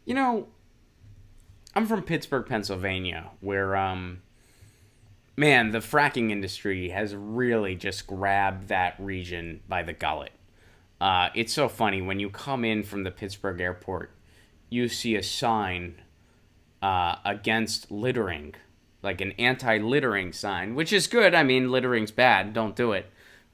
You know, I'm from Pittsburgh, Pennsylvania, where man, the fracking industry has really just grabbed that region by the gullet. It's so funny when you come in from the Pittsburgh airport, you see a sign against littering, like an anti-littering sign, which is good. I mean, littering's bad; don't do it.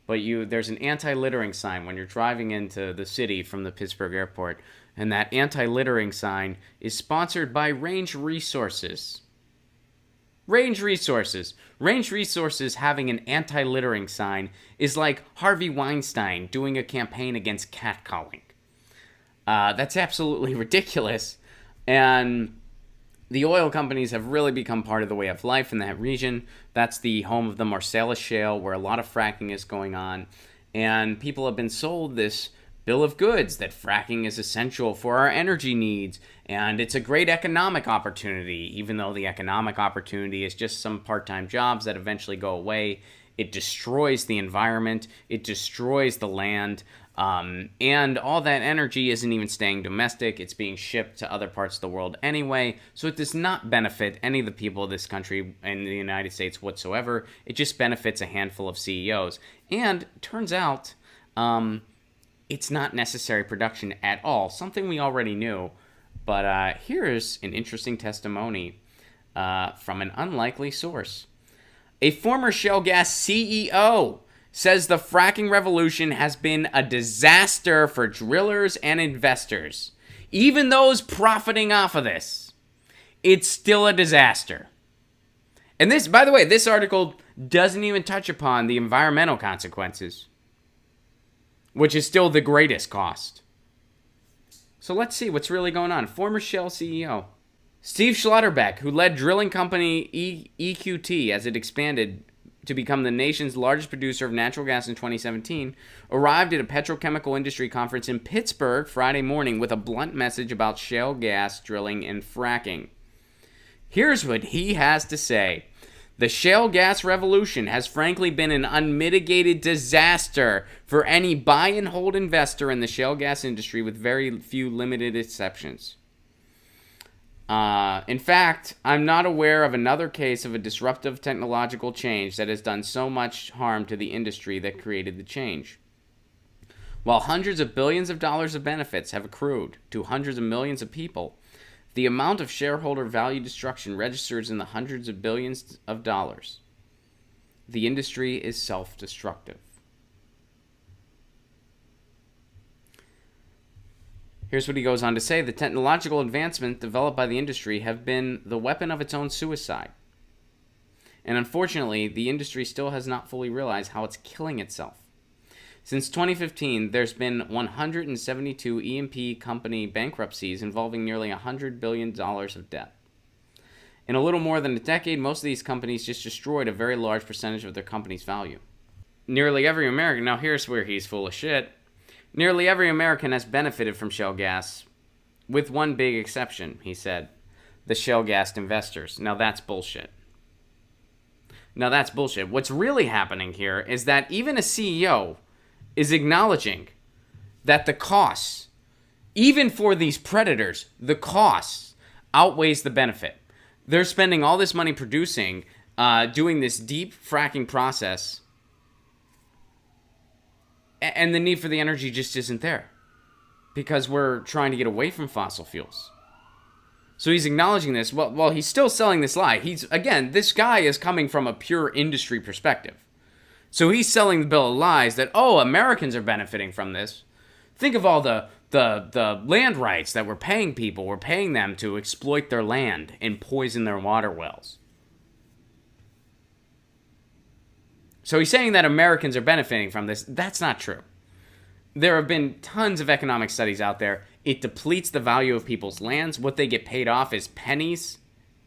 But there's an anti-littering sign when you're driving into the city from the Pittsburgh airport, and that anti-littering sign is sponsored by Range Resources. Range Resources. Range Resources having an anti-littering sign is like Harvey Weinstein doing a campaign against catcalling. That's absolutely ridiculous. And the oil companies have really become part of the way of life in that region. That's the home of the Marcellus Shale, where a lot of fracking is going on. And people have been sold this bill of goods that fracking is essential for our energy needs, and it's a great economic opportunity, even though the economic opportunity is just some part-time jobs that eventually go away. It destroys the environment, it destroys the land, and all that energy isn't even staying domestic. It's being shipped to other parts of the world anyway, so it does not benefit any of the people of this country in the United States whatsoever. It just benefits a handful of CEOs. And turns out, it's not necessary production at all, something we already knew. But here's an interesting testimony from an unlikely source. A former shale gas CEO says the fracking revolution has been a disaster for drillers and investors. Even those profiting off of this, it's still a disaster. And this, by the way, this article doesn't even touch upon the environmental consequences, which is still the greatest cost. So let's see what's really going on. Former Shell CEO Steve Schlotterbeck, who led drilling company EQT as it expanded to become the nation's largest producer of natural gas in 2017, arrived at a petrochemical industry conference in Pittsburgh Friday morning with a blunt message about shale gas drilling and fracking. Here's what he has to say. The shale gas revolution has frankly been an unmitigated disaster for any buy and hold investor in the shale gas industry, with very few limited exceptions. In fact, I'm not aware of another case of a disruptive technological change that has done so much harm to the industry that created the change. While hundreds of billions of dollars of benefits have accrued to hundreds of millions of people, the amount of shareholder value destruction registers in the hundreds of billions of dollars. The industry is self-destructive. Here's what he goes on to say. The technological advancements developed by the industry have been the weapon of its own suicide. And unfortunately, the industry still has not fully realized how it's killing itself. Since 2015, there's been 172 E&P company bankruptcies involving nearly $100 billion of debt. In a little more than a decade, most of these companies just destroyed a very large percentage of their company's value. Nearly every American, now here's where he's full of shit, nearly every American has benefited from shale gas, with one big exception, he said, the shale gas investors. Now that's bullshit. What's really happening here is that even a CEO is acknowledging that the costs, even for these predators, the costs outweighs the benefit. They're spending all this money producing, doing this deep fracking process, and the need for the energy just isn't there because we're trying to get away from fossil fuels. So he's acknowledging this. Well, he's still selling this lie. This guy is coming from a pure industry perspective. So he's selling the bill of lies that, Americans are benefiting from this. Think of all the land rights that we're paying people. We're paying them to exploit their land and poison their water wells. So he's saying that Americans are benefiting from this. That's not true. There have been tons of economic studies out there. It depletes the value of people's lands. What they get paid off is pennies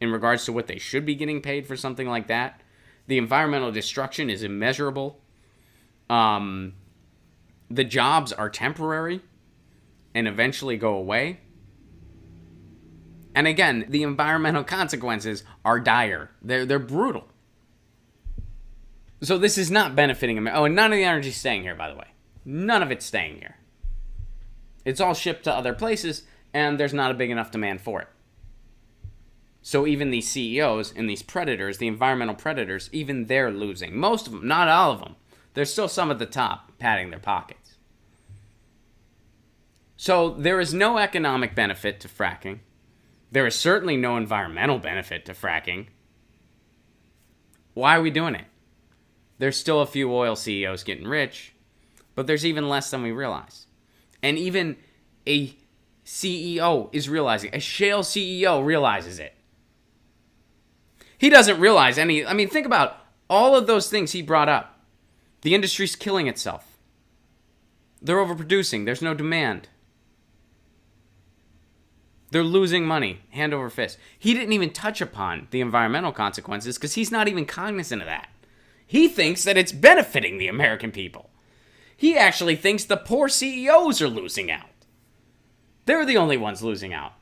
in regards to what they should be getting paid for something like that. The environmental destruction is immeasurable. The jobs are temporary and eventually go away. And again, the environmental consequences are dire. They're brutal. So this is not benefiting America. Oh, and none of the energy is staying here, by the way. None of it's staying here. It's all shipped to other places. and there's not a big enough demand for it. So even these CEOs and these predators, the environmental predators, even they're losing. Most of them, not all of them. There's still some at the top padding their pockets. So there is no economic benefit to fracking. There is certainly no environmental benefit to fracking. Why are we doing it? There's still a few oil CEOs getting rich, but there's even less than we realize. And even a CEO is realizing, a shale CEO realizes it. He doesn't realize any, I mean, think about all of those things he brought up. The industry's killing itself. They're overproducing. There's no demand. They're losing money, hand over fist. He didn't even touch upon the environmental consequences because he's not even cognizant of that. He thinks that it's benefiting the American people. He actually thinks the poor CEOs are losing out. They're the only ones losing out.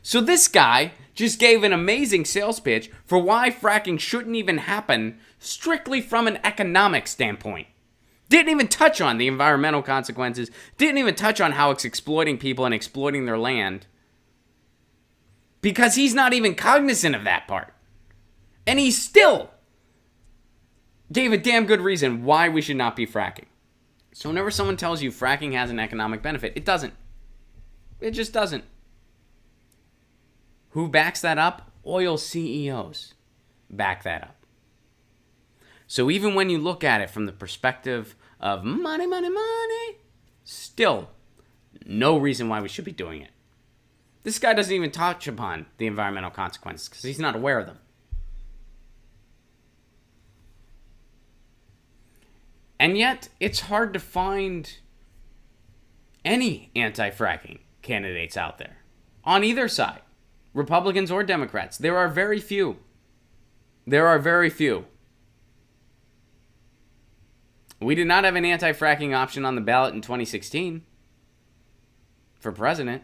So this guy just gave an amazing sales pitch for why fracking shouldn't even happen strictly from an economic standpoint. Didn't even touch on the environmental consequences. Didn't even touch on how it's exploiting people and exploiting their land. Because he's not even cognizant of that part. And he still gave a damn good reason why we should not be fracking. So whenever someone tells you fracking has an economic benefit, it doesn't. It just doesn't. Who backs that up? Oil CEOs back that up. So even when you look at it from the perspective of money, money, money, still no reason why we should be doing it. This guy doesn't even touch upon the environmental consequences because he's not aware of them. And yet, it's hard to find any anti-fracking candidates out there on either side, Republicans or Democrats. There are very few. There are very few. We did not have an anti-fracking option on the ballot in 2016 for president.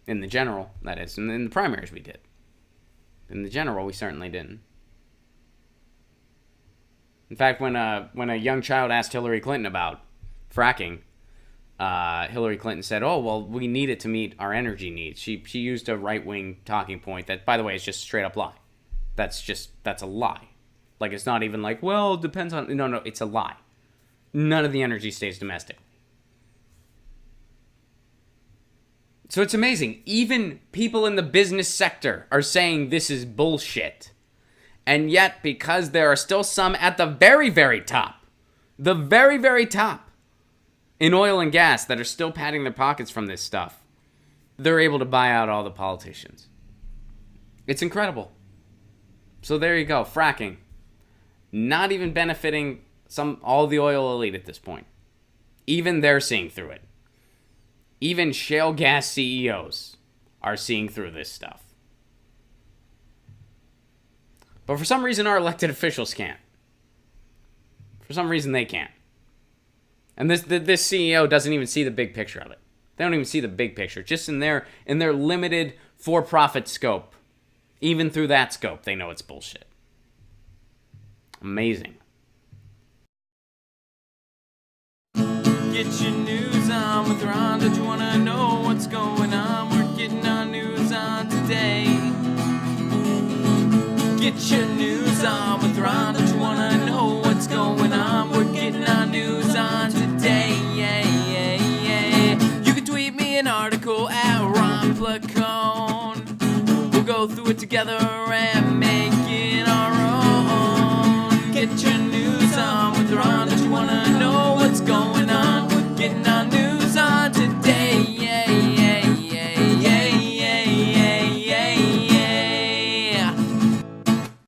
In the general, that is. In the primaries, we did. In the general, we certainly didn't. In fact, when a young child asked Hillary Clinton about fracking, Hillary Clinton said, "Oh, well, we need it to meet our energy needs." She used a right-wing talking point that, by the way, is just a straight-up lie. That's a lie. Like, it's not even like, well, it depends on... No, it's a lie. None of the energy stays domestic. So it's amazing. Even people in the business sector are saying this is bullshit. And yet, because there are still some at the very, very top, the very, very top in oil and gas that are still patting their pockets from this stuff, they're able to buy out all the politicians. It's incredible. So there you go. Fracking. Not even benefiting all the oil elite at this point. Even they're seeing through it. Even shale gas CEOs are seeing through this stuff. But for some reason, our elected officials can't. For some reason, they can't. And this CEO doesn't even see the big picture of it. They don't even see the big picture. Just in their limited for-profit scope. Even through that scope, they know it's bullshit. Amazing. Get your news on with Ron. Don't you want to know what's going on? We're getting our news on today. Get your news on with Ron. Don't you want to know what's going on? We're getting our news on today. Yeah. You can tweet me an article at Ron Placone. We'll go through it together and make